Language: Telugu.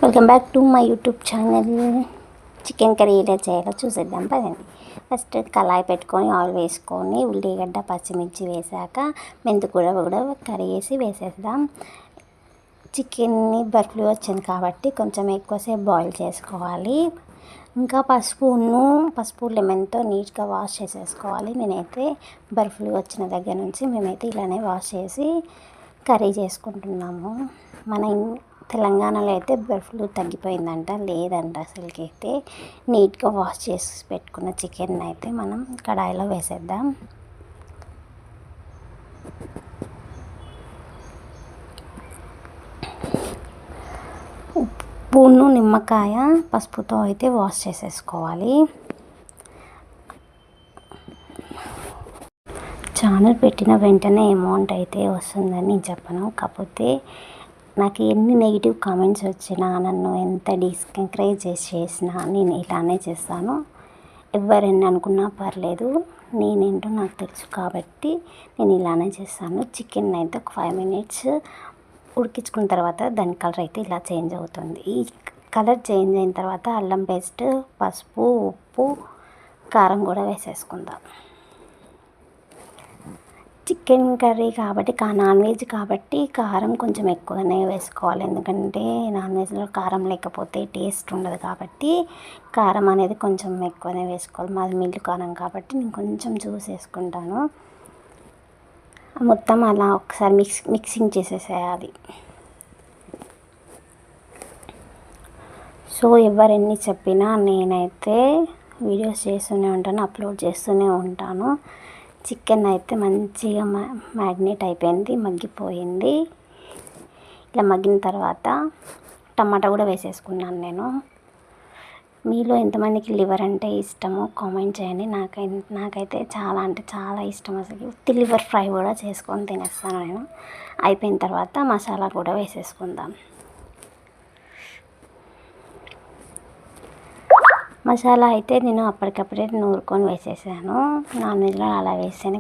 Welcome back to my YouTube channel. Chicken curry ఎలా చేయాలో చూసేద్దాం పదండి. ఫస్ట్ కళాయి పెట్టుకొని ఆయిల్ వేసుకొని ఉల్లిగడ్డ పచ్చిమిర్చి వేసాక మెంతికూర కూడా కర్రీ వేసి వేసేద్దాం. చికెన్ని బర్ఫ్లూ వచ్చింది కాబట్టి కొంచెం ఎక్కువసేపు బాయిల్ చేసుకోవాలి. ఇంకా పసుపు లెమన్తో నీట్గా వాష్ చేసేసుకోవాలి. నేనైతే బర్ఫ్లూ వచ్చిన దగ్గర నుంచి మేమైతే ఇలానే వాష్ చేసి కర్రీ చేసుకుంటున్నాము. మన తెలంగాణలో అయితే బర్డ్ ఫ్లూ తగ్గిపోయిందంట, లేదంట అసలుకైతే. నీట్గా వాష్ చేసి పెట్టుకున్న చికెన్ అయితే మనం కడాయిలో వేసేద్దాం. ఉప్పును నిమ్మకాయ పసుపుతో అయితే వాష్ చేసేసుకోవాలి. ఛానల్ పెట్టిన వెంటనే అమౌంట్ అయితే వస్తుందని నేను చెప్పను, కాకపోతే నాకు ఎన్ని నెగిటివ్ కామెంట్స్ వచ్చినా, నన్ను ఎంత డిస్కరేజ్ చేసినా నేను ఇలానే చేస్తాను. ఎవరైనా అనుకున్నా పర్లేదు, నేనేంటో నాకు తెలుసు కాబట్టి నేను ఇలానే చేస్తాను. చికెన్ అయితే ఒక 5 minutes ఉడికించుకున్న తర్వాత దాని కలర్ అయితే ఇలా చేంజ్ అవుతుంది. ఈ కలర్ చేంజ్ అయిన తర్వాత అల్లం పేస్ట్, పసుపు, ఉప్పు, కారం కూడా వేసేసుకుందాం. చికెన్ కర్రీ కాబట్టి నాన్ వెజ్ కాబట్టి కారం కొంచెం ఎక్కువనే వేసుకోవాలి. ఎందుకంటే నాన్ వెజ్లో కారం లేకపోతే టేస్ట్ ఉండదు కాబట్టి కారం అనేది కొంచెం ఎక్కువనే వేసుకోవాలి. మాది మిల్లు కారం కాబట్టి నేను కొంచెం చూసి వేసుకుంటాను. మొత్తం అలా ఒకసారి మిక్సింగ్ చేసేసేయాలి. సో ఎవరెన్ని చెప్పినా నేనైతే వీడియోస్ చేస్తూనే ఉంటాను, అప్లోడ్ చేస్తూనే ఉంటాను. చికెన్ అయితే మంచిగా మ్యాగ్నేట్ అయిపోయింది, మగ్గిపోయింది. ఇలా మగ్గిన తర్వాత టమాటా కూడా వేసేసుకున్నాను నేను. మీలో ఎంతమందికి లివర్ అంటే ఇష్టమో కామెంట్ చేయండి. నాకైతే చాలా అంటే చాలా ఇష్టం. అసలు లివర్ ఫ్రై కూడా చేసుకొని తినేస్తాను నేను. అయిపోయిన తర్వాత మసాలా కూడా వేసేసుకుందాం. మసాలా అయితే నేను అప్పటికప్పుడే నూరుకొని వేసేసాను. నాన్ వెజ్లో అలా వేస్తేనే